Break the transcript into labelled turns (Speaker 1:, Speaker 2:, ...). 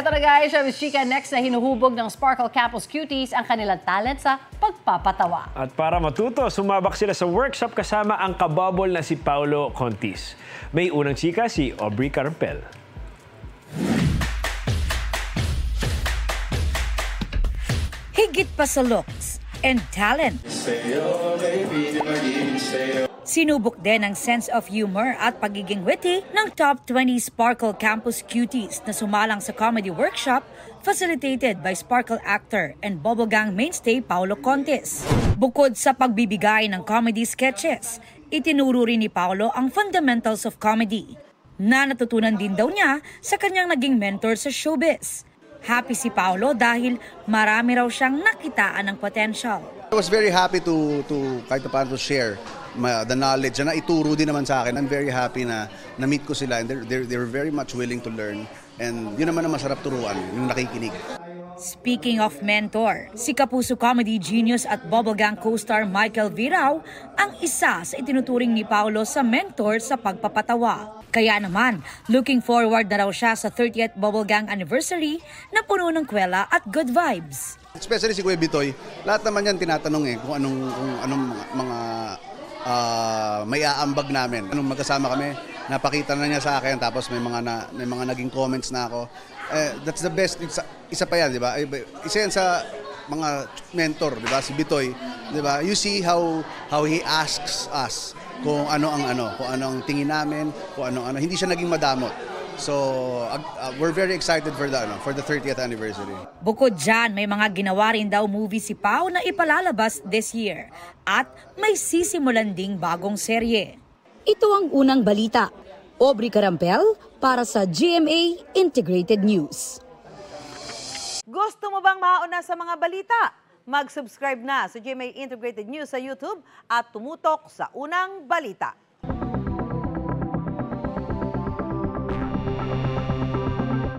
Speaker 1: Eto na guys, Miss Chika, next na hinuhubog ng Sparkle Campus Cuties ang kanilang talent sa pagpapatawa.
Speaker 2: At para matuto, sumabak sila sa workshop kasama ang kababol na si Paolo Contis. May unang chika si Aubrey Carampel.
Speaker 3: Higit pa sa looks and talent. Sinubok din ang sense of humor at pagiging witty ng top 20 Sparkle Campus Cuties na sumalang sa comedy workshop facilitated by Sparkle actor and bubblegang mainstay Paolo Contis. Bukod sa pagbibigay ng comedy sketches, itinuro rin ni Paolo ang fundamentals of comedy na natutunan din daw niya sa kanyang naging mentor sa showbiz. Happy si Paolo dahil marami raw siyang nakitaan ng potential.
Speaker 4: I was very happy to kahit paano to share the knowledge na ituro din naman sa akin. I'm very happy na na-meet ko sila and they're very much willing to learn. And yun naman ang masarap turuan, yung nakikinig.
Speaker 3: Speaking of mentor, si Kapuso comedy genius at bubblegang co-star Michael Virao ang isa sa itinuturing ni Paolo sa mentor sa pagpapatawa. Kaya naman, looking forward na raw siya sa 30th bubblegang anniversary na puno ng kwela at good vibes.
Speaker 4: Especially si Kuya Bitoy, lahat naman yan tinatanong kung anong mga may aambag namin. Anong magkasama kami, napakita na niya sa akin, tapos may mga naging comments na ako. That's the best. Isa pa yan, di ba? Isa yan sa mga mentor, di ba? Si Bitoy, di ba? You see how he asks us kung ano ang tingin namin, kung ano. Hindi siya naging madamot. So, we're very excited for the 30th anniversary.
Speaker 3: Bukod dyan, may mga ginawa rin daw movie si Pao na ipalalabas this year. At may sisimulan ding bagong serye.
Speaker 5: Ito ang unang balita. Aubrey Carampel para sa GMA Integrated News.
Speaker 6: Gusto mo bang mauna sa mga balita? Mag-subscribe na sa GMA Integrated News sa YouTube at tumutok sa unang balita.